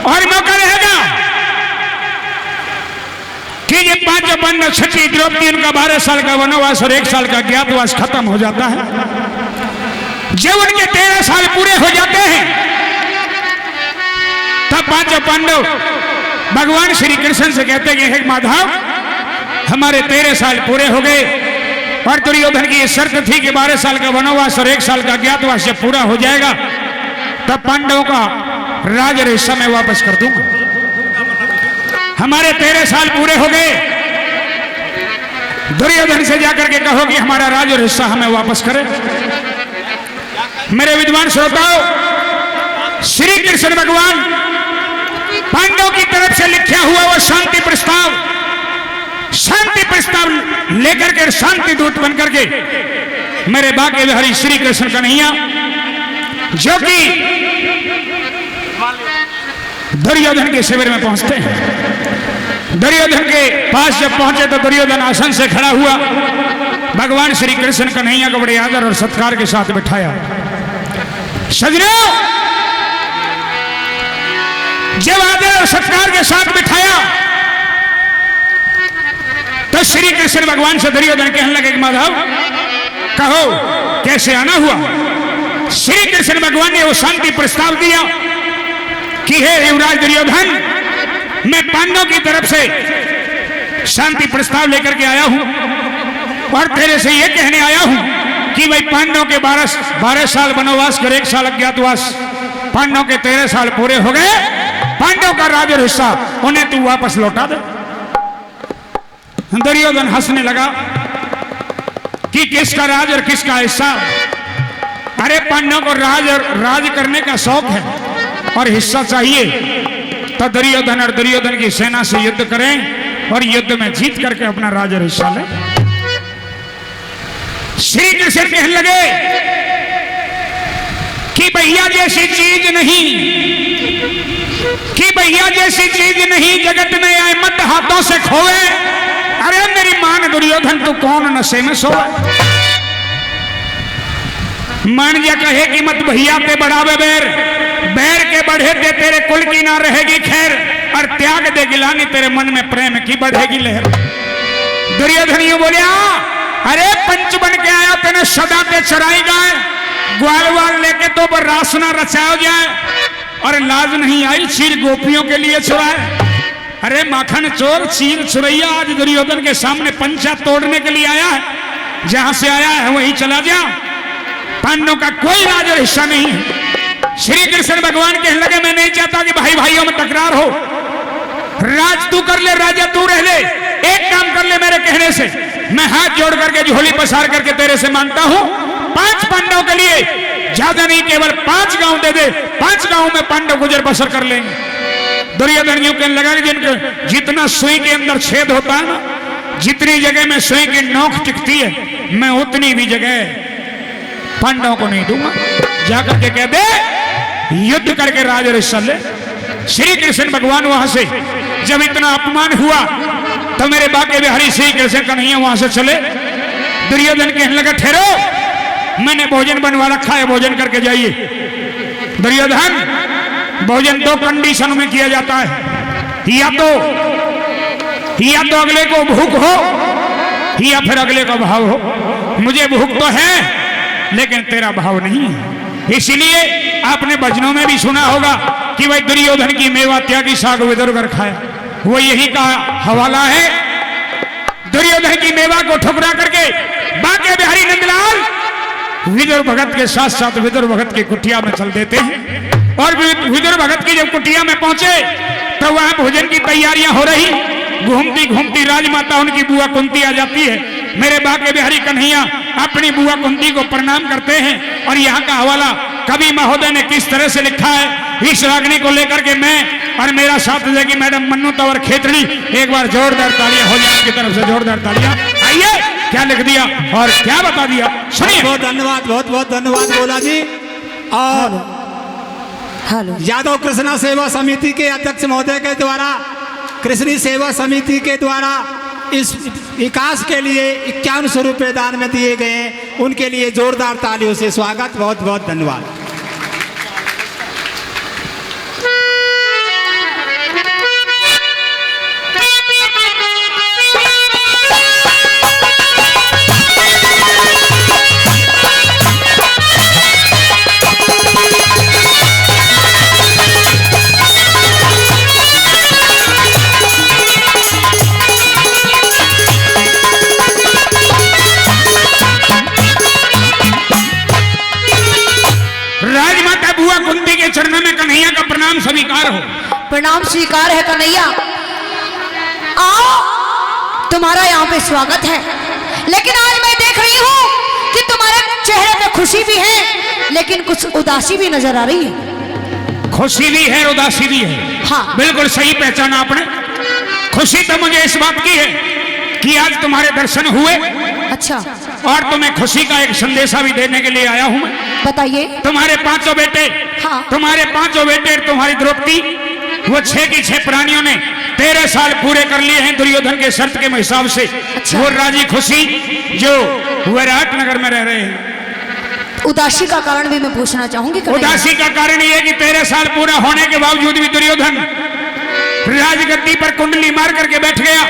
और मौका रहेगा कि ये 5 पांडव छठी द्रौपदी उनका 12 साल का वनवास और 1 साल का ज्ञातवास खत्म हो जाता है। जब उनके 13 साल पूरे हो जाते हैं तब 5 पांडव भगवान श्री कृष्ण से कहते हैं कि हे माधव, हमारे 13 साल पूरे हो गए और दुर्योधन की ये शर्त थी कि 12 साल का वनवास और 1 साल का ज्ञातवास जब पूरा हो जाएगा तब पांडवों का राज और हिस्सा मैं वापस कर दूंगा। हमारे 13 साल पूरे हो गए, दुर्योधन से जाकर के कहो कि हमारा राज और हिस्सा हमें वापस करे। मेरे विद्वान श्रोताओ, श्री कृष्ण भगवान पांडवों की तरफ से लिखा हुआ वो शांति प्रस्ताव लेकर के शांति दूत बनकर के मेरे बाके बिहारी श्री कृष्ण कन्हैया, जो कि दुर्योधन के शिविर में पहुंचते हैं। दुर्योधन के पास जब पहुंचे तो दुर्योधन आसन से खड़ा हुआ, भगवान श्री कृष्ण कन्हैया को बड़े आदर और सत्कार के साथ बिठाया। सजनों, जब आदर और सत्कार के साथ बिठाया तो श्री कृष्ण भगवान से दुर्योधन कहने लगे कि माधव, कहो कैसे आना हुआ। श्री कृष्ण भगवान ने वो शांति प्रस्ताव दिया कि हे युवराज दुर्योधन, मैं पांडवों की तरफ से शांति प्रस्ताव लेकर के आया हूं और तेरे से यह कहने आया हूं कि भाई पांडवों के 12 साल वनवास कर 1 साल अज्ञातवास, पांडवों के 13 साल पूरे हो गए, पांडवों का राज और हिस्सा उन्हें तू वापस लौटा दे। दुर्योधन हंसने लगा कि किसका राज और किसका हिस्सा। अरे पांडवों को राज करने का शौक है और हिस्सा चाहिए तो दुर्योधन और दुर्योधन की सेना से युद्ध करें और युद्ध में जीत करके अपना राज और हिस्सा लें। श्री कृष्ण कहने लगे कि भैया जैसी चीज नहीं, जगत में आए मत हाथों से खोए। अरे मेरी मान दुर्योधन, तू कौन नशे में सोए। मान जा कहे कि मत भैया ते बढ़ावे बैर के बढ़े ते तेरे कुल की ना रहेगी खैर, और त्याग दे गिलानी तेरे मन में प्रेम की बढ़ेगी लहर। दुर्योधन यूं बोलिया, अरे पंच बन के आया तेने सदा ते चराई गाय, ग्वाल लेके तो पर रासना रचाओ जाए, और लाज नहीं आई चीर गोपियों के लिए चुराए। अरे माखन चोर चीर चुरैया आज दुर्योधन के सामने पंचा तोड़ने के लिए आया है, जहां से आया है वहीं चला जा। पांडवों का कोई राज और हिस्सा नहीं है। श्री कृष्ण भगवान कहने लगे, मैं नहीं चाहता कि भाई भाइयों में तकरार हो। राज तू कर ले, राजा तू रह ले, एक काम कर ले मेरे कहने से, मैं हाथ जोड़ करके झोली पसार करके तेरे से मांगता हूं 5 पांडवों के लिए, ज्यादा नहीं केवल 5 गांव दे दे, 5 गांव में पांडव गुजर बसर कर लेंगे। दुर्योधन यूं कहने लगा कि जिनके जितना सुई के अंदर छेद होता है ना, जितनी जगह में सुई की नोक टिकती है, मैं उतनी भी जगह पांडवों को नहीं दूंगा। जाकर के कह दे युद्ध करके राज और हिस्सा ले। श्री कृष्ण भगवान वहां से जब इतना अपमान हुआ तो मेरे बाके बिहारी श्री कृष्ण कन्हैया वहां से चले। दुर्योधन कहने लगा, ठहरो, मैंने भोजन बनवा रखा है, भोजन करके जाइए। दुर्योधन, भोजन 2 कंडीशन में किया जाता है, या तो अगले को भूख हो या फिर अगले का भाव हो। मुझे भूख तो है लेकिन तेरा भाव नहीं है। इसलिए आपने भजनों में भी सुना होगा कि भाई दुर्योधन की मेवा त्यागी साग विदुर खाया, वो यही का हवाला है। दुर्योधन की मेवा को ठुकरा करके बाके बिहारी नंदलाल विदुर भगत के साथ साथ विदुर भगत की कुटिया में चल देते हैं। और विदुर भगत की जब कुटिया में पहुंचे तो वहां भोजन की तैयारियां हो रही। घूमती घूमती राजमाता उनकी बुआ कुंती आ जाती है। मेरे बाके बिहारी कन्हैया अपनी बुआ कुंती को प्रणाम करते हैं। और यहाँ का हवाला कवि महोदय ने किस तरह से लिखा है, इस रागनी को लेकर के मैं और मेरा साथ देगी मैडम मन्नू तंवर खेतड़ी, एक बार जोरदार तालियां हो जाए, आपकी तरफ से जोरदार तालियां। आइए, क्या लिख दिया और क्या बता दिया, सुनिए। बहुत धन्यवाद, बहुत बहुत धन्यवाद बोला जी। और यादव कृष्णा सेवा समिति के अध्यक्ष महोदय के द्वारा, कृष्णी सेवा समिति के द्वारा इस विकास के लिए 5100 रुपये दान में दिए गए हैं, उनके लिए जोरदार तालियों से स्वागत। बहुत बहुत धन्यवाद। स्वीकार हो। प्रणाम स्वीकार है कन्हैया। आओ, तुम्हारा यहाँ पे स्वागत है। लेकिन आज मैं देख रही हूँ कि तुम्हारे चेहरे पे खुशी भी है, लेकिन कुछ उदासी भी नजर आ रही है। खुशी भी है, उदासी भी है। हाँ। बिल्कुल सही पहचाना आपने। खुशी तो मुझे इस बात की है कि आज तुम्हारे दर्शन हुए, अच्छा, और तुम्हें खुशी का एक संदेशा भी देने के लिए आया हूं मैं। बताइए। तुम्हारे पांचों बेटे, हाँ। तुम्हारे पांचों बेटे, तुम्हारी द्रौपदी, वो 6 की 6 प्राणियों ने 13 साल पूरे कर लिए हैं दुर्योधन के शर्त के हिसाब से। अच्छा। वो राजी खुशी जो विराट नगर में रह रहे हैं। उदासी का कारण भी मैं पूछना चाहूंगी कन्हैया। उदासी का कारण ये कि 13 साल पूरा होने के बावजूद भी दुर्योधन राजगद्दी पर कुंडली मार करके बैठ गया।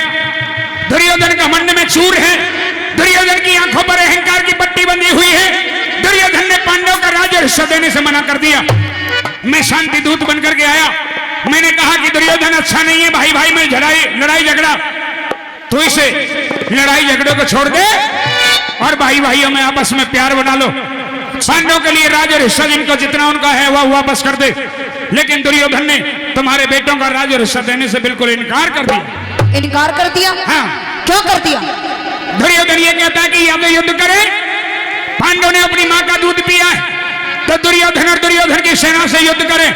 दुर्योधन का मन में चूर है, दुर्योधन की आंखों पर अहंकार की पट्टी बंधी हुई है। दुर्योधन ने पांडव का राज्य हिस्सा देने से मना कर दिया। मैं शांति दूत बनकर के आया, मैंने कहा कि दुर्योधन अच्छा नहीं है, भाई भाई में लड़ाई झगड़ा, तो इसे लड़ाई झगड़ों को छोड़ दे और भाई भाइयों में आपस में प्यार बना लो। पांडवों के लिए राज्य हिस्सा जिनको जितना उनका है वह वापस कर दे। लेकिन दुर्योधन ने तुम्हारे बेटों का राज्य हिस्सा देने से बिल्कुल इनकार कर दिया। इनकार कर दिया? हाँ। क्यों कर दिया? दुर्योधन ये कहता है कि या तो युद्ध करें, पांडव ने अपनी मां का दूध पिया है, तो दुर्योधन और दुर्योधन की सेना से युद्ध करें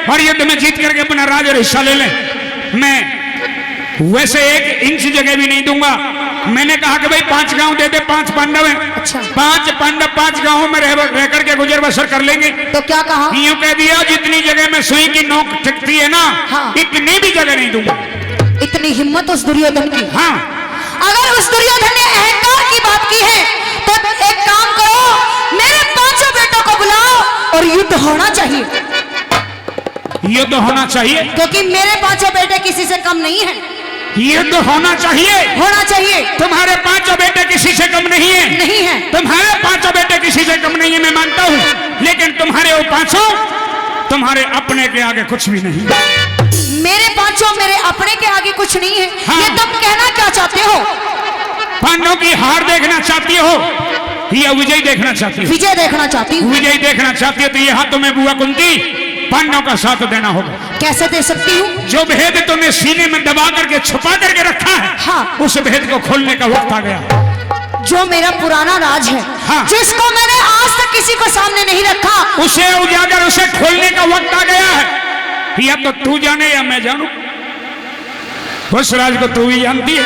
और युद्ध में जीत करके अपना राज्य हिस्सा ले लें। मैं वैसे 1 इंच जगह भी नहीं दूंगा। मैंने कहा कि भाई 5 गांव दे दे, 5 पांडव हैं। अच्छा। 5 पांडव 5 गांवों में रह करके गुजर बसर कर लेंगे। तो क्या कहा? यूं कह दिया, जितनी जगह में सुई की नोक टिकती है ना, हाँ। इतनी भी जगह नहीं दूंगा। इतनी हिम्मत उस दुर्योधन की? हाँ। अगर उस दुर्योधन ने अहंकार की बात की है तो एक काम करो, मेरे 5 बेटों को बुलाओ और युद्ध होना चाहिए। युद्ध होना चाहिए? क्योंकि मेरे 5 बेटे किसी से कम नहीं है। युद्ध होना चाहिए? होना चाहिए। तुम्हारे 5 बेटे किसी से कम नहीं है। नहीं है। तुम्हारे 5 बेटे किसी से कम नहीं है, मैं मानता हूँ, लेकिन तुम्हारे वो 5 तुम्हारे अपने के आगे कुछ भी नहीं। मेरे 5 मेरे अपने के आगे कुछ नहीं है। हाँ। ये तुम कहना क्या चाहते हो? पांडवों की हार देखना चाहती हो या विजय देखना चाहती हो? विजय देखना चाहती हूँ। विजय देखना चाहती हो तो यहाँ तुम्हें बुआ कुंती पांडवों का साथ देना होगा। कैसे दे सकती हूँ? जो भेद तुमने सीने में दबा करके छुपा करके रखा है, हाँ। उस भेद को खोलने का वक्त आ गया। जो मेरा पुराना राज है, हाँ। जिसको मैंने आज तक किसी को सामने नहीं रखा, उसे उजागर, उसे खोलने का वक्त आ गया है। या तो तू जाने या मैं जानू। उस राज को तू भी जानती है,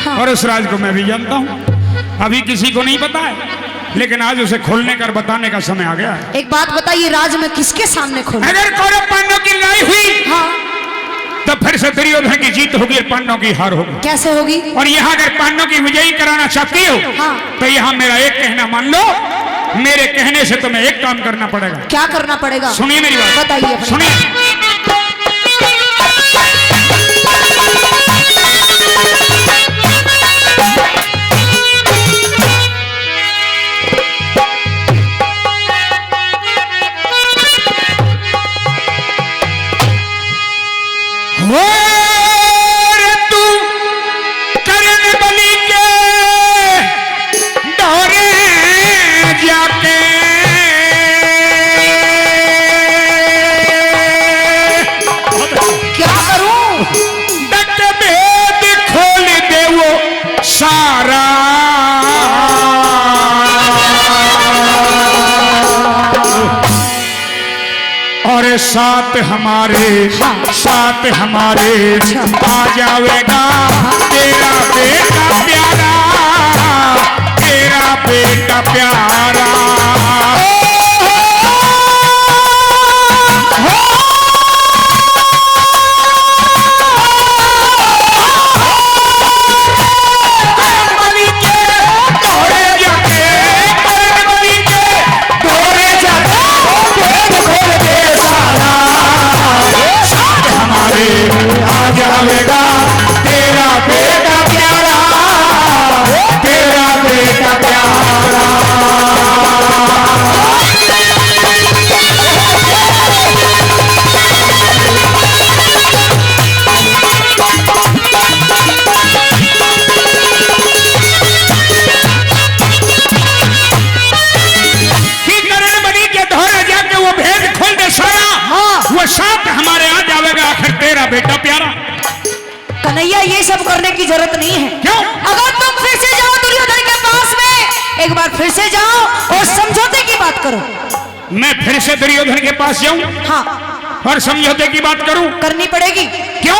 हाँ। और उस राज को मैं भी जानता हूँ। अभी किसी को नहीं पता है, लेकिन आज उसे खोलने का, बताने का समय आ गया है। एक बात बताइए, राज में किसके सामने खोलूं? अगर कौरव पांडव की लड़ाई हुई, हाँ। तो फिर से दुर्योधन की जीत होगी और पांडव की हार होगी। कैसे होगी? और यहाँ अगर पांडव की विजयी कराना चाहती हो, हाँ। तो यहाँ मेरा एक कहना मान लो। मेरे कहने से तुम्हें एक काम करना पड़ेगा। क्या करना पड़ेगा? सुनिए मेरी बात, बताइए अपनी। सुनिए। तू करण बलि के दौरे जाके क्या करूं? डट भेद खोल दे वो सारा, और साथ हमारे, साथ हमारे आ जाएगा तेरा बेटा प्यारा, तेरा बेटा प्यारा। आ जाएगा तेरा बेटा प्यारा, तेरा बेटा प्यारा। कि करण बलि के धोरे जाके वो भेद खोल दे सारा, हाँ। वो साथ हमारे आ जावे तेरा बेटा प्यारा। कन्हैया ये सब करने की जरूरत नहीं है। क्यों? अगर तुम फिर से जाओ दुर्योधन के पास में, एक बार फिर से जाओ और समझौते की बात करो। मैं फिर से दुर्योधन के पास जाऊं? हाँ, और समझौते की बात करूं? करनी पड़ेगी। क्यों?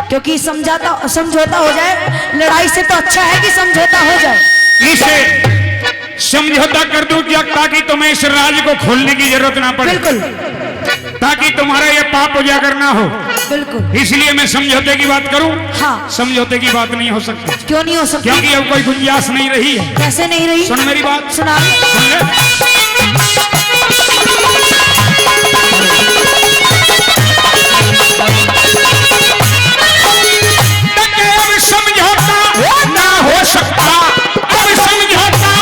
क्योंकि समझौता हो जाए, लड़ाई से तो अच्छा है कि समझौता हो जाए। इसे समझौता कर दूं क्या, ताकि तुम्हें इस राज को खोलने की जरूरत ना पड़े, बिल्कुल ताकि तुम्हारा ये पाप उजागर ना हो, बिल्कुल। इसलिए मैं समझौते की बात करूं? हाँ। समझौते की बात नहीं हो सकती। क्यों नहीं हो सकती? क्योंकि अब कोई गुंजाइश नहीं रही है। कैसे नहीं रही? सुन मेरी बात, सुना। सुन ले। अब समझौता ना हो सकता, अब समझौता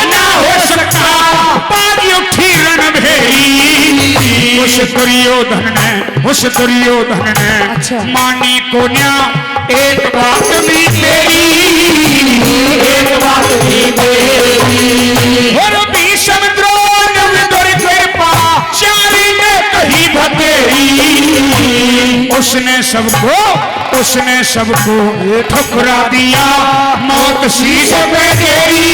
ना हो सकता। बाजी उठी रणभेरी, उस दुर्योधन ने अच्छा। मानी को न्या एक बात भी तेरी, एक बात भी तेरी। और भीष्म द्रोण विदुर कृपा चारी ने कही भतेरी। उसने सबको ठुकरा दिया, मौत शीश में गेरी,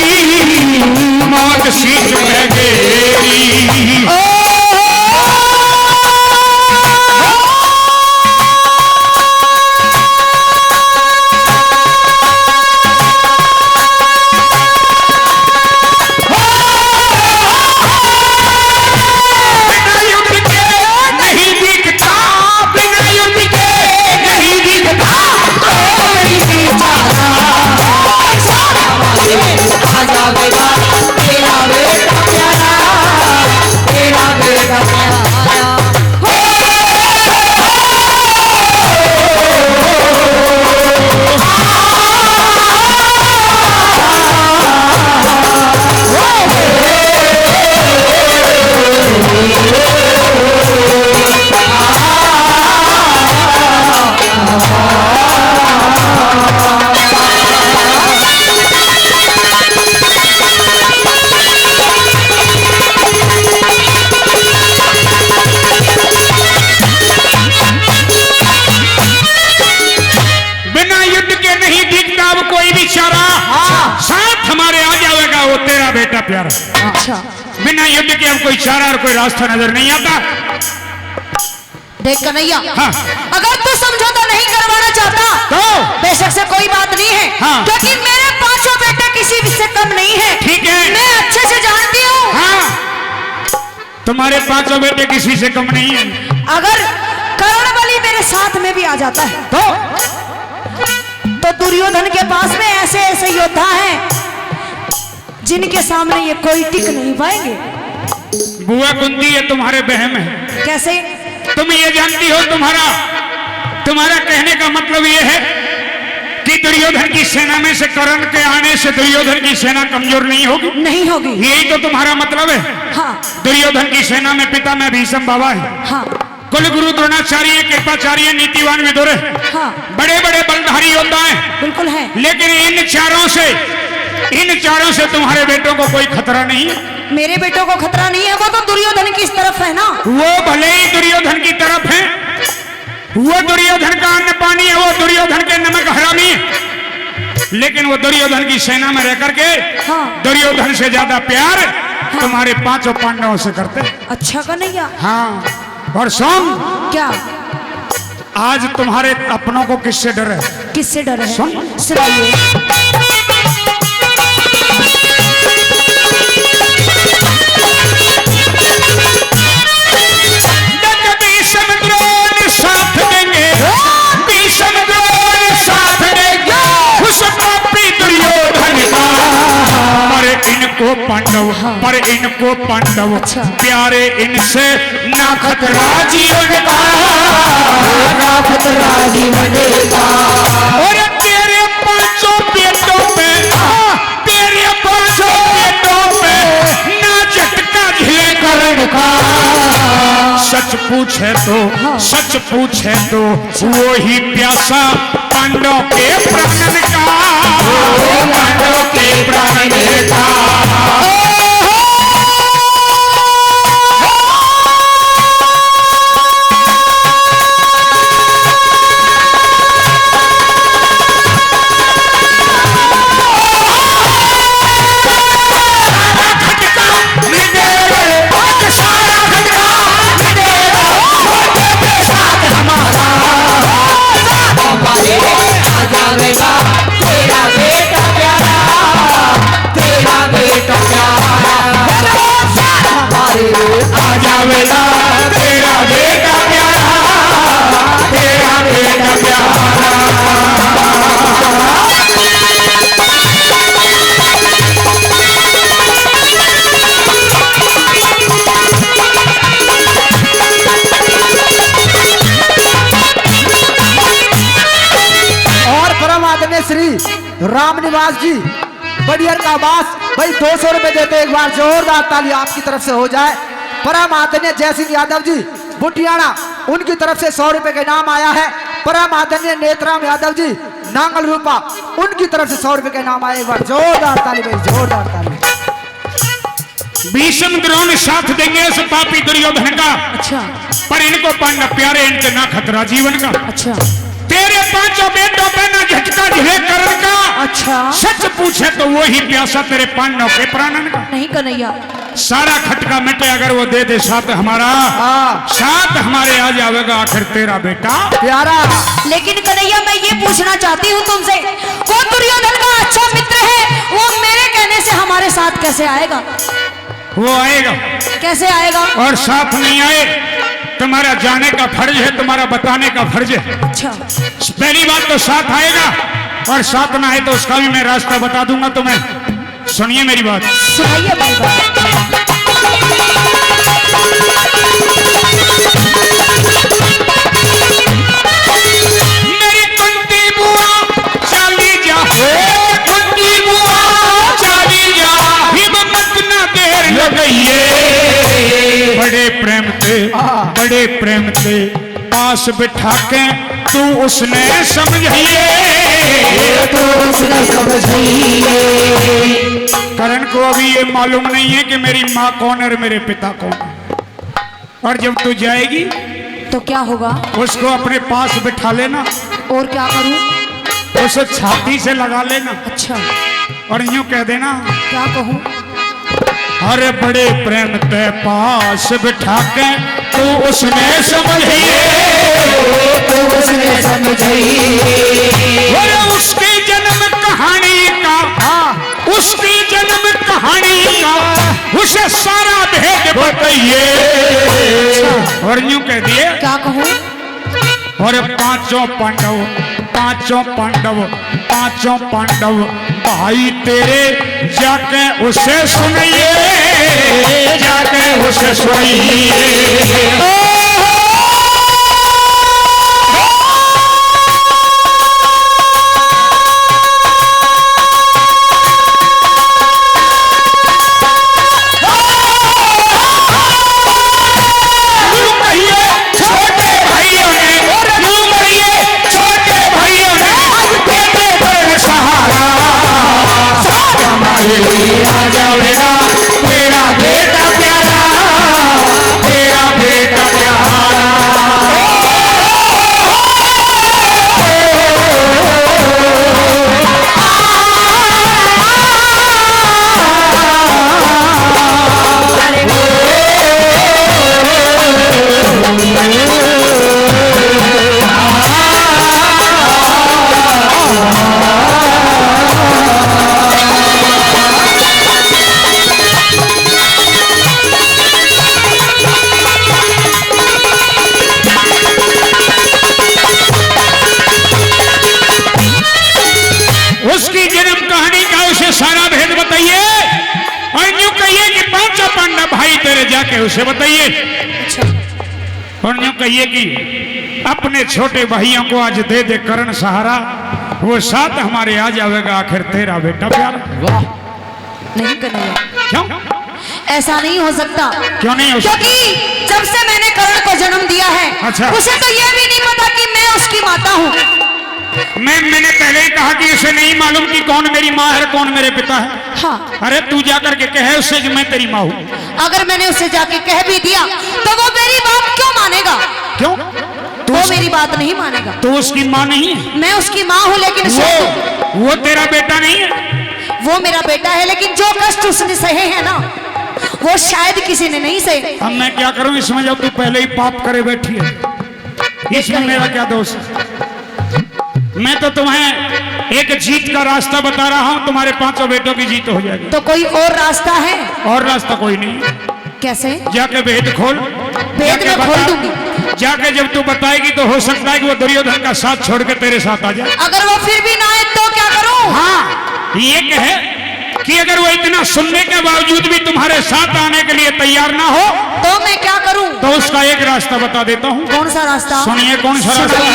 मौत शीश में गेरी। प्यारा। अच्छा, बिना युद्ध के अब कोई चारा और कोई रास्ता नजर नहीं आता। देख कन्हैया, हाँ। अगर तू समझौता नहीं करवाना चाहता तो बेशक से कोई बात नहीं है। हाँ। क्योंकि मेरे पांचों बेटे किसी से कम नहीं है। ठीक है, मैं अच्छे से जानती हूँ। हाँ, तुम्हारे पांचों बेटे किसी से कम नहीं है। अगर कर्णबली मेरे साथ में भी आ जाता है तो दुर्योधन के पास में ऐसे ऐसे योद्धा हैं जिनके सामने ये कोई टिक नहीं पाएंगे। बुआ कुंती ये तुम्हारे बहम है। कैसे? तुम ये जानती हो, तुम्हारा कहने का मतलब ये है कि दुर्योधन की सेना में से कर्ण के आने से दुर्योधन की सेना कमजोर नहीं होगी? नहीं होगी। यही तो तुम्हारा मतलब है। हाँ। दुर्योधन की सेना में पिता में भीष्म बाबा है। हाँ। कुल गुरु द्रोणाचार्य, कृपाचार्य, नीतिवान विदुर है। हाँ। बड़े बड़े बलधारी योद्धा हैं। बिल्कुल है। लेकिन इन चारों से तुम्हारे बेटों को कोई खतरा नहीं है। मेरे बेटों को खतरा नहीं है। वो तो दुर्योधन की तरफ है ना। वो भले ही दुर्योधन की तरफ है, वो दुर्योधन का अन्न पानी है, वो दुर्योधन के नमक हरामी है, लेकिन वो दुर्योधन की सेना में रह करके हाँ। दुर्योधन से ज्यादा प्यार हाँ। तुम्हारे पांचों पांडवों से करते। अच्छा कन्हैया। हाँ। और सुन, क्या आज तुम्हारे अपनों को किससे डर है? किससे डर है? सुन, सुनाइए। साथ देंगे, भीष्म द्रोण साथ देंगे, उस पापी दुर्योधन का। पर इनको पांडव अच्छा। प्यारे, इनसे ना खतरा जीवन का, ना खतरा जीवन का। और तेरे पांचों बेटों पे, तेरे पांचों बेटों पे ना झटका झिले कर्ण का। सच पूछे तो वो ही प्यासा पांडव के प्राण का, पांडव के प्राण का। जावेगा तेरा बेटा प्यारा, तेरा बेटा प्यारा हमारे आ जावेगा तेरा बेटा प्यारा, तेरा बेटा प्यारा। श्री राम निवास जी बड़ियर का वास भाई 200 रुपए देते, एक बार जोरदार ताली आपकी तरफ से हो जाए। परम आदरणीय जय सिंह यादव जी बुटियाना, उनकी तरफ से 100 रुपए का इनाम आया है। परम आदरणीय नेत्राम यादव जी नांगल रूपा, उनकी तरफ से 100 रुपए का इनाम आया। एक बार जोरदार ताली भाई, जोरदार ताली। भीष्म द्रोण साथ देंगे इस पापी दुर्योधन का। अच्छा पर इनको पाना प्यारे, इनके ना खतरा जीवन का। अच्छा तेरे पांचों बेटों पे ना झटका झिले करण का। अच्छा सच पूछे तो वो ही प्यासा तेरे पांडवों के प्राणन का। नहीं कन्हैया, सारा खटका मिटे अगर वो दे दे साथ हमारा, साथ हमारे आ जाएगा आखिर तेरा बेटा प्यारा। लेकिन कन्हैया मैं ये पूछना चाहती हूँ तुमसे, कौन दुर्योधन का अच्छा मित्र है, वो मेरे कहने से हमारे साथ कैसे आएगा? वो आएगा। कैसे आएगा? और साथ नहीं आए तुम्हारा जाने का फर्ज है, तुम्हारा बताने का फर्ज है। अच्छा पहली बात तो साथ आएगा, और साथ ना आए तो उसका भी मैं रास्ता बता दूंगा तुम्हें। सुनिए मेरी बात, सुनाइए मेरी बात। मेरी कुंती बुआ चली जा, कुंती बुआ चली जा, हिम्मत ना देर लगाइए। बड़े प्रेम से, बड़े प्रेम से पास बिठा के तू उसने समझाइए, तू उसने समझाइए। करण को अभी ये मालूम नहीं है कि मेरी माँ कौन है और मेरे पिता कौन है। और जब तू जाएगी तो क्या होगा? उसको अपने पास बिठा लेना, और क्या करूं? उसे छाती से लगा लेना, अच्छा और यूं कह देना, क्या कहूं? अरे बड़े प्रेम ते पास बिठा के तू उसने समझाइए, तू उसने समझाइए। अरे उसकी जन्म कहानी का, उसकी जन्म कहानी का उसे सारा भेद बताइए। और यूं कह दिए, क्या कहूं? और पांचों पांडव, पांचों पांडव, पांचों पांडव भाई तेरे जाके उसे सुनिए, जाके उसे सुनिए। आ जावेगा तेरा बेटा प्यारा, तेरा बेटा प्यारा। उसकी जन्म कहानी का उसे सारा भेद बताइए, और यूं कहिए कि पांचों पांडव भाई तेरे जाके उसे बताइए। और यूं कहिए कि अपने छोटे भाइयों को आज दे दे करण सहारा, वो साथ हमारे आ जाएगा आखिर तेरा बेटा प्यारा। वाह, नहीं कन्हैया, क्यों ऐसा नहीं हो सकता। क्यों नहीं हो सकता? क्योंकि जब से मैंने करण को जन्म दिया है, अच्छा। उसे तो यह भी नहीं पता कि मैं उसकी माता हूँ। मैंने पहले ही कहा कि उसे नहीं मालूम कि कौन मेरी माँ है, कौन मेरे पिता है। हाँ, अरे तू जाकर के कहे उससे कि मैं तेरी माँ हूँ। अगर मैंने उसे जाके कह भी दिया तो वो मेरी बात क्यों मानेगा? क्यों? वो मेरी बात नहीं मानेगा। तू उसकी माँ नहीं है? मैं उसकी माँ हूँ, लेकिन वो तेरा बेटा नहीं है? वो मेरा बेटा है, लेकिन जो कष्ट उसने सहे हैं ना, वो शायद किसी ने नहीं सहे। अब मैं क्या करूं इसमें, जब तू पहले ही पाप करे बैठी है, इसमें मेरा क्या दोष है? मैं तो तुम्हें एक जीत का रास्ता बता रहा हूँ, तुम्हारे 5 बेटों की जीत हो जाएगी। तो कोई और रास्ता है? और रास्ता कोई नहीं। कैसे? जाके भेद खोल। भेद जाके में खोल बता। दूंगी। जाके जब तू बताएगी तो हो सकता है कि वो दुर्योधन का साथ छोड़ के तेरे साथ आ जाए। अगर वो फिर भी ना आए तो क्या करूं? हाँ, ये कहे कि अगर वो इतना सुनने के बावजूद भी तुम्हारे साथ आने के लिए तैयार ना हो तो मैं क्या करूं? तो उसका एक रास्ता बता देता हूँ। कौन सा रास्ता? सुनिए कौन सा रास्ता है।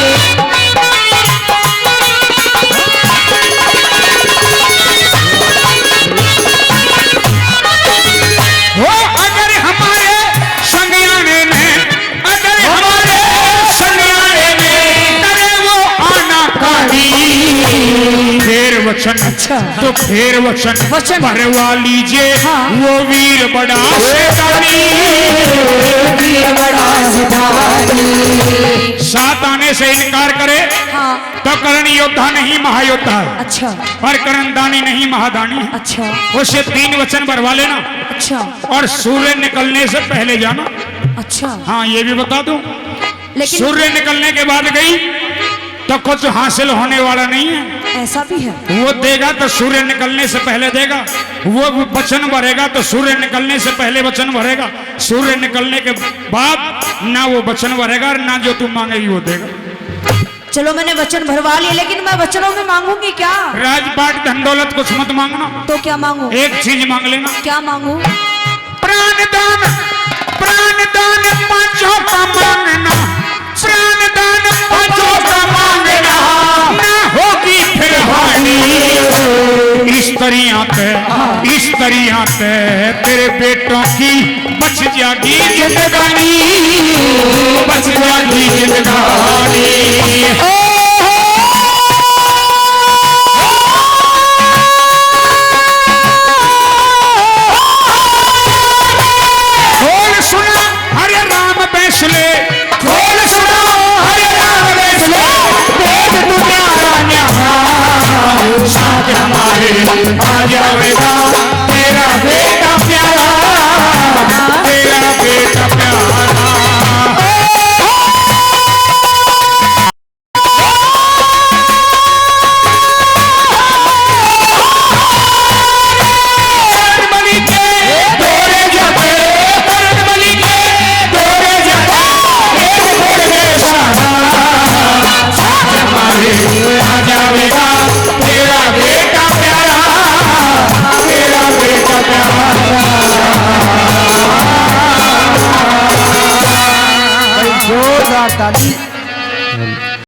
वो अगर हमारे संगयाने में, अगर हमारे संगयाने में करे वो आनाकानी, फेर वचन, अच्छा। तो फेर वचन वचन भरवा लीजिए। हाँ। वो वीर बड़ा शैतानी, वीर बड़ा सिधारी। साथ आने से इनकार करे हाँ। तो कर्ण योद्धा नहीं महायोद्धा है, अच्छा और कर्ण दानी नहीं महादानी है। अच्छा उसे 3 वचन भरवा लेना अच्छा और सूर्य निकलने से पहले जाना। अच्छा। हाँ ये भी बता दूं, लेकिन सूर्य निकलने के बाद गई तो कुछ हासिल होने वाला नहीं है। ऐसा भी है? वो देगा तो सूर्य निकलने से पहले देगा, वो वचन भरेगा तो सूर्य निकलने से पहले वचन भरेगा, सूर्य निकलने के बाद ना वो वचन भरेगा और ना जो तू मांगेगी वो देगा। चलो मैंने वचन भरवा लिए, लेकिन मैं वचनों में मांगूंगी क्या? राजपाट धन दौलत कुछ मत मांगना, तो क्या मांगू? एक चीज मांग लेना। क्या मांगू? प्राणदान, प्राणदान 5 का मांगना, प्राणदान 5 का मांगना, ना होगी फिर हानि। स्त्रियां ते तेरे बेटों की बच जागी जिंदगानी, बच जागी जिंदगानी। खोल सुना हरे राम फैसले, खोल सुना हरे राम फैसले, पेट तुम्हारा न्याय साथ हमारे आ जाएगा तेरा बेटा प्यारा, तेरा बेटा प्यारा। जोरदार ताली।